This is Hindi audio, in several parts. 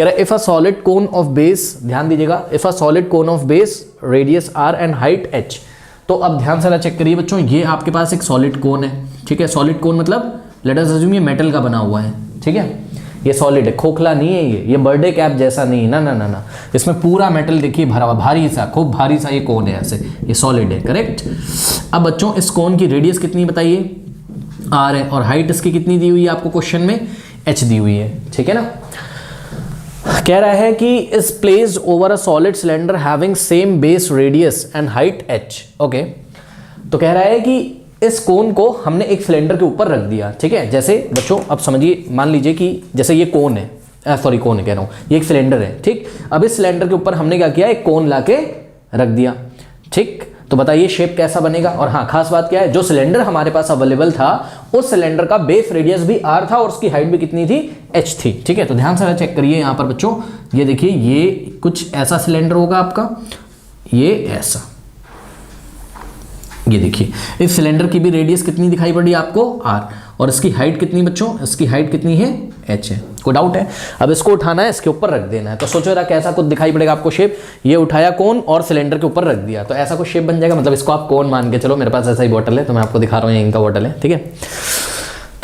कह रहा है if a solid cone of base, ध्यान दीजिएगा, if a solid cone of base radius r and height h। तो अब ध्यान से चेक करिए बच्चों, ये आपके पास एक सॉलिड कोन है, ठीक है। सॉलिड कोन मतलब लेट अस अज्यूम ये मेटल का बना हुआ है, ठीक है। ये सॉलिड है, खोखला नहीं है, ये बर्थडे कैप जैसा नहीं है, ना ना ना ना, इसमें पूरा मेटल देखिए भरा हुआ, भारी सा, खूब भारी सा ये कोन है, ऐसे ये सॉलिड है, करेक्ट। अब बच्चों इस कोन की रेडियस कितनी बताइए, r है, और हाइट इसकी कितनी दी हुई है आपको क्वेश्चन में, h दी हुई है, ठीक है ना। कह रहा है कि is placed over a solid cylinder having same base radius and height h, okay. तो कह रहा है कि इस कोन को हमने एक सिलेंडर के ऊपर रख दिया, ठीक है। जैसे बच्चों अब समझिए, मान लीजिए कि जैसे ये कोन है, सॉरी कोन कह रहा हूँ, ये एक सिलेंडर है, ठीक। अब इस सिलेंडर के ऊपर हमने क्या किया, एक कोन लाके रख दिया, ठीक। तो बताइए शेप कैसा बनेगा। और हाँ, खास बात क्या है, जो सिलेंडर हमारे पास अवेलेबल था उस सिलेंडर का बेस रेडियस भी r था और उसकी हाइट भी कितनी थी, h थी, ठीक है। तो ध्यान से चेक करिए यहाँ पर बच्चों, ये देखिए ये कुछ ऐसा सिलेंडर होगा आपका, ये ऐसा, ये देखिए इस सिलेंडर की भी रेडियस कितनी दिखाई पड़ी आपको, r, और इसकी हाइट कितनी बच्चों, इसकी हाइट कितनी है, h है। कोई डाउट है? अब इसको उठाना है, इसके ऊपर रख देना है। तो सोचो जरा कैसा कुछ दिखाई पड़ेगा आपको शेप, ये उठाया कोन और सिलेंडर के ऊपर रख दिया, तो ऐसा कुछ शेप बन जाएगा। मतलब इसको आप कोन मान के चलो, मेरे पास ऐसा ही बॉटल है तो मैं आपको दिखा रहा हूँ, ये इनका बॉटल है, ठीक है।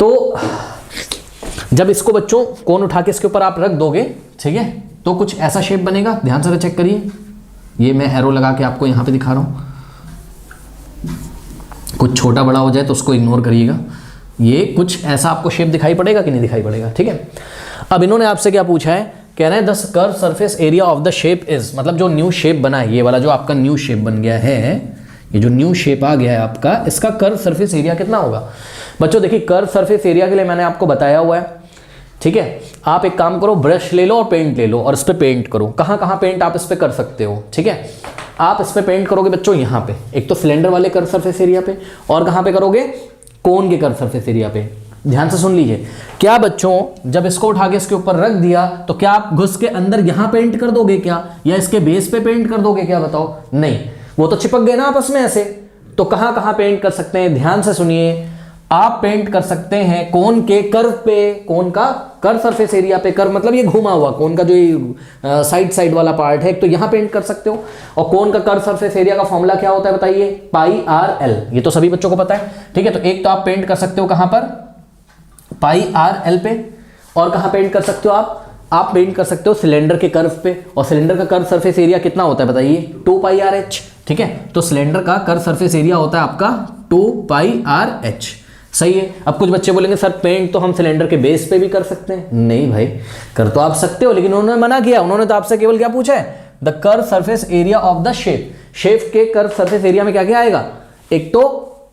तो जब इसको बच्चों कोन उठा के इसके ऊपर आप रख दोगे, ठीक है, तो कुछ ऐसा शेप बनेगा। ध्यान से चेक करिए, ये मैं एरो लगा के आपको यहाँ पे दिखा रहा हूँ, कुछ छोटा बड़ा हो जाए तो उसको इग्नोर करिएगा। ये कुछ ऐसा आपको शेप दिखाई पड़ेगा कि नहीं दिखाई पड़ेगा, ठीक है। अब इन्होंने आपसे क्या पूछा है, कह रहे हैं the curve surface area of the shape is, मतलब जो न्यू शेप बना है, ये वाला जो आपका न्यू शेप बन गया है, ये जो न्यू शेप आ गया है आपका, इसका कर्व सरफेस एरिया कितना होगा। बच्चों देखिए कर्व सरफेस एरिया के लिए मैंने आपको बताया हुआ है, ठीक है। आप एक काम करो, ब्रश ले लो और पेंट ले लो और इस पर पेंट करो। कहाँ कहाँ पेंट आप इस पर कर सकते हो, ठीक है। आप इस पर पेंट करोगे बच्चों यहाँ पे, एक तो सिलेंडर वाले कर्व सरफेस एरिया पे, और कहाँ पे करोगे, कोन के कर्व सरफेस एरिया पे। ध्यान से सुन लीजिए, क्या बच्चों जब इसको उठा के इसके ऊपर रख दिया तो क्या आप घुस के अंदर यहाँ पेंट कर दोगे क्या, या इसके बेस पे पेंट कर दोगे क्या, बताओ। नहीं, वो तो चिपक गए ना आपस में ऐसे। तो कहाँ कहाँ पेंट कर सकते हैं, ध्यान से सुनिए। आप पेंट कर सकते हैं कोन के कर्व पे, कोन का कर्व सरफेस एरिया पे। कर्व मतलब ये घुमा हुआ कोन का जो साइड साइड वाला पार्ट है, एक तो यहाँ पेंट कर सकते हो। और कोन का कर्व सरफेस एरिया का फॉर्मूला क्या होता है बताइए, पाई आर एल, ये तो सभी बच्चों को पता है, ठीक है। तो एक तो आप पेंट कर सकते हो कहाँ पर, पाई आर एल पे, और कहाँ पेंट कर सकते हो आप पेंट कर सकते हो सिलेंडर के कर्व पे। और सिलेंडर का कर्व सरफेस एरिया कितना होता है बताइए, 2 पाई आर एच, ठीक है। तो सिलेंडर का कर्व सरफेस एरिया होता है आपका 2 पाई आर एच, सही है। अब कुछ बच्चे बोलेंगे सर पेंट तो हम सिलेंडर के बेस पे भी कर सकते हैं। नहीं भाई, कर तो आप सकते हो, लेकिन उन्होंने मना किया। उन्होंने तो आपसे केवल क्या पूछा है, the curve surface area of the shape. Shape के कर्व सरफेस एरिया में क्या क्या आएगा, एक तो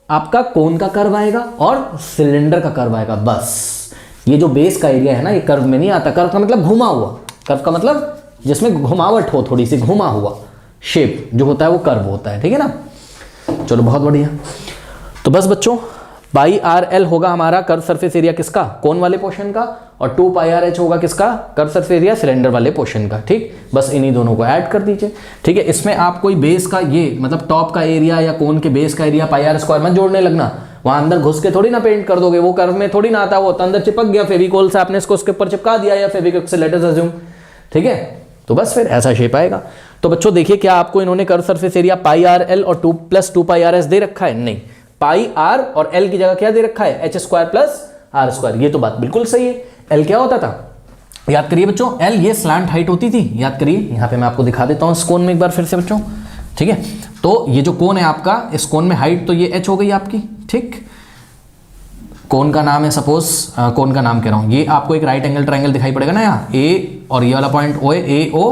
आपका कोन का कर्व आएगा और सिलेंडर का कर्व आएगा, बस। ये जो बेस का एरिया है ना, ये कर्व में नहीं आता। कर्व का मतलब घुमा हुआ, कर्व का मतलब जिसमें घुमावट हो, थोड़ी सी घुमा हुआ शेप जो होता है वो कर्व होता है, ठीक है ना। चलो बहुत बढ़िया। तो बस बच्चों पाई आर एल होगा हमारा कर्व सरफेस एरिया किसका, कोन वाले पोर्शन का, और 2 पाई आर एच होगा किसका, कर्व सरफेस एरिया सिलेंडर वाले पोर्शन का, ठीक। बस इन्हीं दोनों को ऐड कर दीजिए, ठीक है। इसमें आप कोई बेस का ये मतलब टॉप का एरिया या कोन के बेस का एरिया पाई आर स्क्वायर मत जोड़ने लगना। वहां अंदर घुस के थोड़ी ना पेंट कर दोगे, वो कर्व में थोड़ी ना आता, वो तो अंदर चिपक गया फेविकोल से, आपने इसको उसके ऊपर चिपका दिया या फेविक्विक से, लेट अस अज्यूम, ठीक है। तो बस फिर ऐसा शेप आएगा। तो बच्चों देखिए क्या आपको इन्होंने curve surface area pi R L और 2 + 2 पाई आर एस दे रखा है, नहीं। पाई आर और एल की जगह क्या दे रखा है, H square plus R square. ये तो बात बिल्कुल सही है। एल क्या होता था, याद करिए बच्चों, एल ये स्लैंट हाइट होती थी, याद करिए। यहाँ पे मैं आपको दिखा देता हूँ इस कोन में एक बार फिर से बच्चों, ठीक है। तो ये जो कोन है आपका, इस कोन में हाइट तो ये एच हो गई आपकी, ठीक। कोन का नाम है सपोज, कोन का नाम कह रहा हूँ, ये आपको एक राइट एंगल ट्रायंगल दिखाई पड़ेगा ना यहाँ, ए और ये वाला पॉइंट ओ है, ए ओ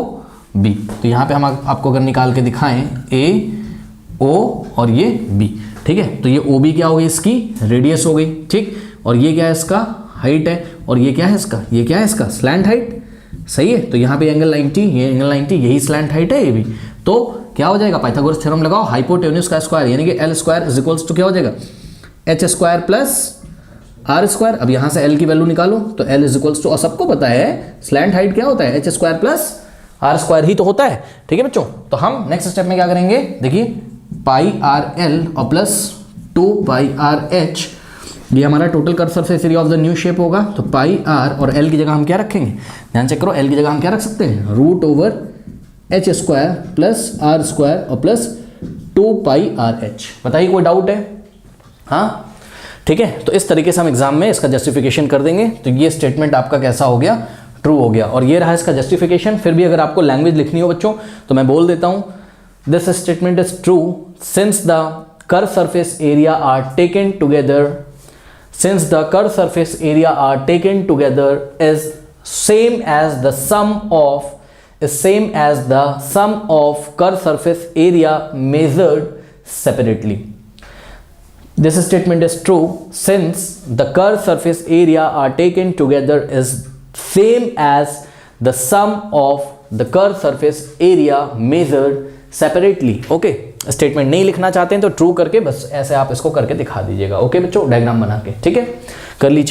बी। तो यहाँ पे हम आपको अगर निकाल के दिखाएं, ए ओ और ये बी, ठीक है। तो ये ओ बी क्या हो गई, इसकी रेडियस हो गई, ठीक। और ये क्या है, इसका हाइट है, और ये क्या है इसका, ये क्या है इसका स्लैंट हाइट, सही है। तो यहाँ पे एंगल 90, ये एंगल 90, यही स्लैंट हाइट है ये भी। तो क्या हो जाएगा, पाइथागोरस थ्योरम लगाओ, हाइपोटेन्यूज का स्क्वायर यानी कि L square is equals to क्या हो जाएगा, H square plus R square. अब यहाँ से एल की वैल्यू निकालो, तो एल इज इक्वल्स टू, और सबको पता है स्लैंट हाइट क्या होता है, H square plus R square ही तो होता है, ठीक है बच्चों। तो हम नेक्स्ट स्टेप में क्या करेंगे, देखिए पाई आर एल और प्लस 2 पाई आर एच ये हमारा total curve surface area of the new shape होगा, तो पाई आर, और एल की जगह हम क्या रखेंगे, ध्यान चेक करो, एल की जगह हम क्या रख सकते हैं, root over H square plus R square और प्लस 2 पाई आर एच। बताइए कोई डाउट है? हाँ ठीक है, तो इस तरीके से हम एग्जाम में इसका जस्टिफिकेशन कर देंगे। तो ये स्टेटमेंट आपका कैसा हो गया, ट्रू हो गया, और ये रहा इसका जस्टिफिकेशन। फिर भी अगर आपको लैंग्वेज लिखनी हो बच्चों तो मैं बोल देता हूँ, this statement is true since the curve surface area are taken together, since the curved surface area are taken together is same as the sum of curved surface area measured separately. This statement is true since the curved surface area are taken together is same as the sum of the curved surface area measured separately. Okay, statement नहीं लिखना चाहते हैं तो ट्रू करके बस ऐसे आप इसको करके दिखा दीजिएगा। ओके बच्चों, डायग्राम बना के, ठीक है, कर लीजिए।